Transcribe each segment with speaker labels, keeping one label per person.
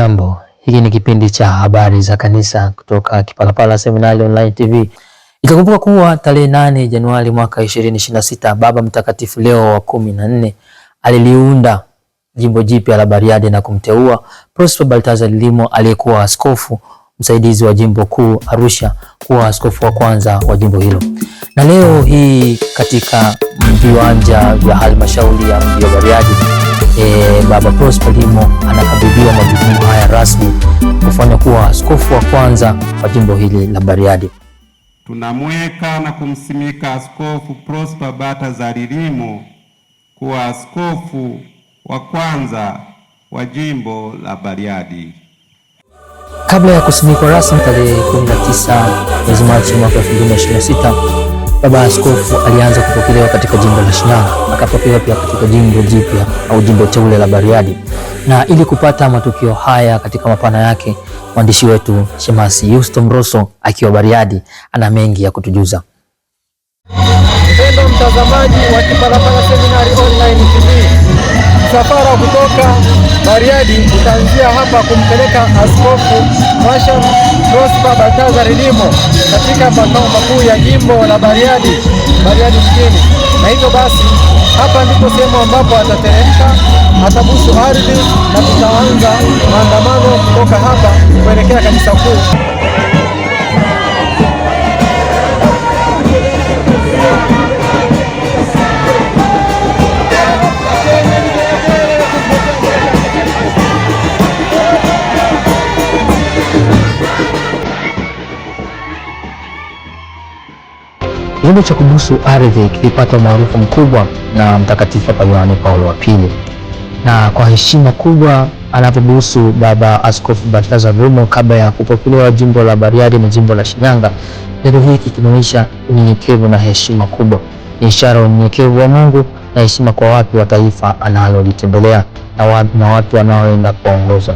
Speaker 1: Hujambo, hiki ni kipindi cha habari za kanisa kutoka Kipalapala Seminari Online TV. Itakumbuka kuwa tarehe 8 Januari mwaka 2026 Baba Mtakatifu Leo wa 14 aliliunda jimbo jipya la Bariadi na kumteua Prosper Baltazar Limo aliyekuwa askofu msaidizi wa jimbo kuu Arusha kuwa askofu wa kwanza wa jimbo hilo. Na leo hii katika viwanja vya halmashauri ya mji wa Bariadi, Baba Prosper Limo anakabidhiwa majukumu haya rasmi kufanya kuwa askofu wa kwanza wa jimbo hili la Bariadi.
Speaker 2: Tunamweka na kumsimika Askofu Prosper Baltazar Limo kuwa askofu wa kwanza wa jimbo la Bariadi.
Speaker 1: Kabla ya kusimikwa rasmi tarehe 19 mwezi Machi mwaka 2026, Baba Askofu alianza kupokelewa katika jimbo la Shinyanga, akapokelewa pia katika jimbo jipya au jimbo teule la Bariadi. Na ili kupata matukio haya katika mapana yake, mwandishi wetu Shemasi Yusto Mroso akiwa Bariadi ana mengi ya kutujuza.
Speaker 3: Mpendwa mtazamaji wa Kipalapala Seminari Online TV, msafara kutoka Bariadi utaanzia hapa kumpeleka Askofu Prosper Baltazar Limo katika makao makuu ya jimbo la Bariadi mjini. Na hivyo basi hapa ndipo sehemu ambapo atateremka, atabusu ardhi na tutaanza maandamano kutoka hapa kuelekea kanisa kuu.
Speaker 1: Kitendo cha kubusu ardhi kilipata maarufu mkubwa na Mtakatifu Papa Yohane Paulo wa Pili, na kwa heshima kubwa anapobusu Baba Askofu Baltazar Limo kabla ya kupokelewa jimbo la Bariadi na jimbo la Shinyanga. Kitendo hiki kinaonyesha unyenyekevu na heshima kubwa, ni ishara ya unyenyekevu wa Mungu na heshima kwa watu wa taifa analolitembelea na watu wanaoenda kuongoza.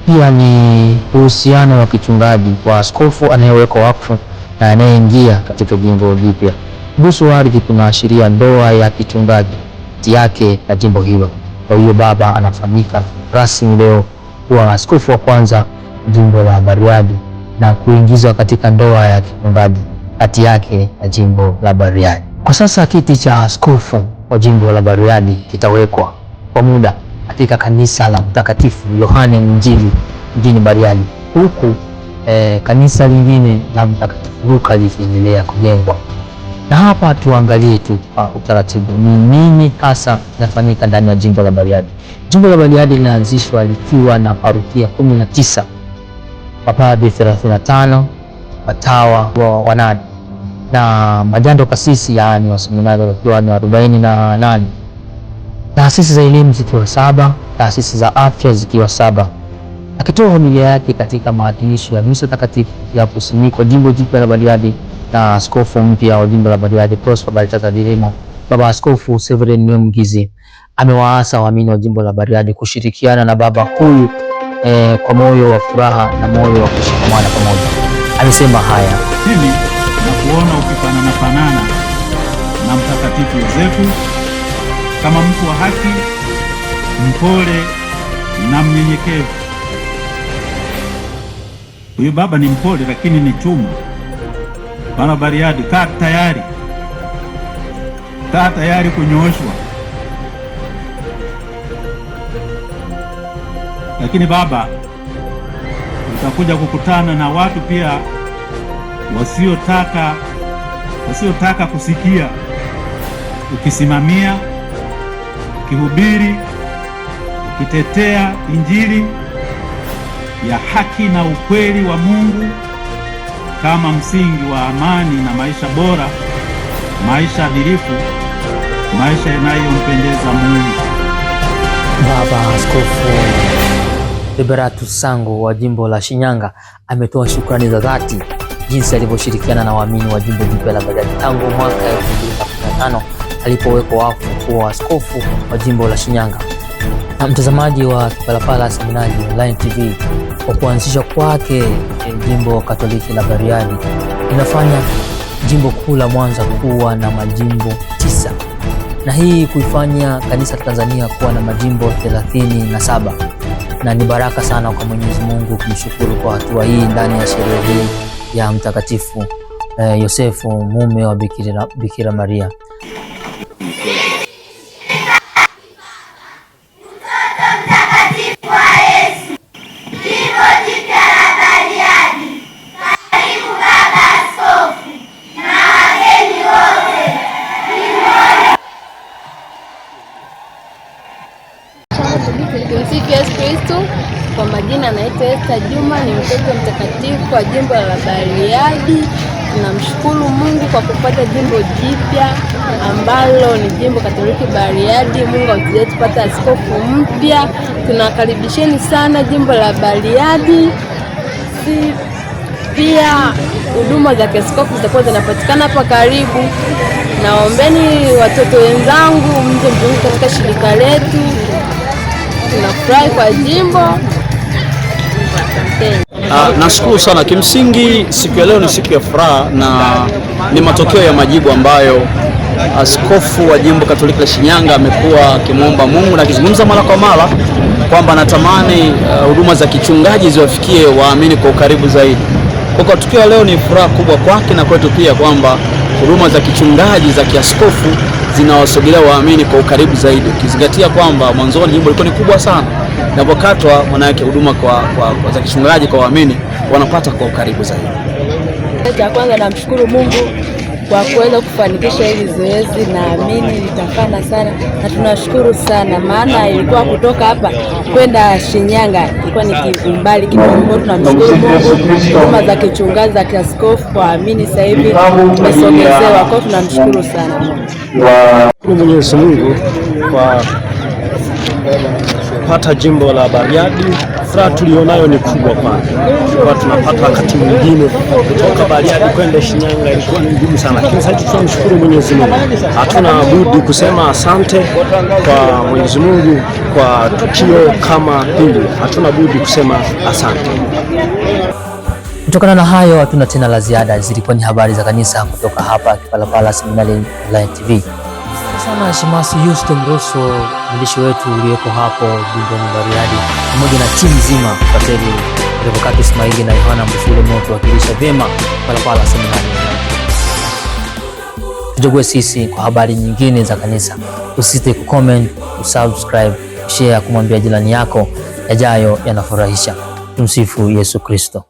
Speaker 1: Pia ni uhusiano wa kichungaji kwa askofu anayewekwa wakfu na anayeingia katika jimbo jipya. Kubusu ardhi kunaashiria ndoa ya kichungaji kati yake na jimbo hilo. Kwa hiyo Baba anafanyika rasmi leo kuwa askofu wa kwanza jimbo la Bariadi na kuingizwa katika ndoa ya kichungaji kati yake na jimbo la Bariadi. Kwa sasa kiti cha askofu wa jimbo la Bariadi kitawekwa kwa muda katika kanisa la Mtakatifu Yohane Mwinjili mjini Bariadi, huku kanisa lingine la Mtakatifu Luka likiendelea kujengwa. Na hapa tuangalie tu utaratibu ni nini hasa inafanyika ndani ya jimbo la Bariadi. Jimbo la Bariadi linaanzishwa likiwa na parokia 19, mapadri 35, watawa wa 8 na majando kasisi, yaani waseminari wakiwa ni 48, taasisi za elimu zikiwa 7, taasisi za afya zikiwa 7. Akitoa homilia yake katika maadhimisho ya misa takatifu ya kusimikwa jimbo jipya la Bariadi na askofu mpya wa jimbo la Bariadi Prosper Baltazar Limo, Baba Askofu Severin Mgizi amewaasa waamini wa jimbo la Bariadi kushirikiana na baba huyu kwa moyo wa furaha na moyo wa kushikamana pamoja. Amesema haya:
Speaker 4: mimi na kuona ukifanana na Mtakatifu Yosefu kama mtu wa haki, mpole na mnyenyekevu. Huyu baba ni mpole lakini ni chuma. Bana Bariadi, kaa tayari kunyooshwa. Lakini baba, utakuja kukutana na watu pia wasiotaka kusikia. Ukisimamia, ukihubiri, ukitetea Injili ya haki na ukweli wa Mungu kama msingi wa amani na maisha bora, maisha adilifu, maisha yanayompendeza Mungu.
Speaker 1: Baba Askofu Liberatus Sango wa jimbo la Shinyanga ametoa shukrani za dhati jinsi alivyoshirikiana na waamini wa jimbo jipya la Bariadi tangu mwaka 2015 alipowekwa wakfu kuwa askofu wa jimbo la Shinyanga. Na mtazamaji wa Kipalapala Seminari Online TV, kwa kuanzisha kwake jimbo Katoliki la Bariadi inafanya jimbo kuu la Mwanza kuwa na majimbo 9 na hii kuifanya kanisa la Tanzania kuwa na majimbo 37. na ni baraka sana kwa Mwenyezi Mungu kumshukuru kwa hatua hii ndani ya sherehe hii ya Mtakatifu Yosefu, mume wa Bikira Maria.
Speaker 5: Tumsifu Yesu Kristo. Kwa majina naitwa Esther Juma, ni mtoto mtakatifu wa jimbo la Bariadi. Tunamshukuru Mungu kwa kupata jimbo jipya ambalo ni jimbo Katoliki Bariadi. Mungu atujalie tupata askofu mpya. Tunakaribisheni sana jimbo la Bariadi. Pia huduma za kiaskofu zitakuwa zinapatikana hapa karibu. Naombeni watoto wenzangu mje mjiunge katika shirika letu. Tunafurahi kwa jimbo.
Speaker 6: Nashukuru sana. Kimsingi siku ya leo ni siku ya furaha na ni matokeo ya majibu ambayo askofu wa jimbo Katoliki la Shinyanga amekuwa akimwomba Mungu na akizungumza mara kwa mara kwamba anatamani huduma za kichungaji ziwafikie waamini kwa ukaribu zaidi. Kwa tukio leo ni furaha kubwa kwake na kwetu pia kwamba huduma za kichungaji za kiaskofu zinawasogelea waamini kwa ukaribu zaidi, ukizingatia kwamba mwanzoni jimbo liko ni kubwa sana, inapokatwa maana yake huduma kwa za kichungaji kwa waamini wanapata kwa ukaribu zaidi.
Speaker 5: Cha kwanza namshukuru Mungu kwa kuweza kufanikisha hili zoezi, naamini litafana sana na tunashukuru sana, maana ilikuwa kutoka hapa kwenda Shinyanga ilikuwa ni kimbali kidogo. Tunamshukuru Mungu, huduma za kichungaji za kiaskofu kwa waamini sasa hivi tumesogezewa, kwa tunamshukuru sana
Speaker 7: Mwenyezi Mungu kwa kupata jimbo la Bariadi. Furaha tulionayo ni kubwa kwa tunapata wakati mwingine kutoka Bariadi kwenda Shinyanga ilikuwa ni ngumu sana, lakini sasa tunamshukuru Mwenyezi Mungu. Hatuna budi kusema asante kwa Mwenyezi Mungu kwa tukio kama hili, hatuna budi kusema asante.
Speaker 1: Kutokana na hayo hatuna tena la ziada. Zilikuwa ni habari za kanisa kutoka hapa Kipalapala Seminari Online TV. Sana Shemasi Houston Rosso, mwandishi wetu uliyeko hapo jimboni Bariadi, pamoja na timu nzima, Frateli Revocato Ismaili na Yohana Mbusule mnaotuwakilisha vyema Kipalapala Seminari. Tuchague sisi kwa habari nyingine za kanisa. Usisite kucomment, kusubscribe, share, kumwambia jirani yako. Yajayo yanafurahisha. Tumsifu Yesu Kristo.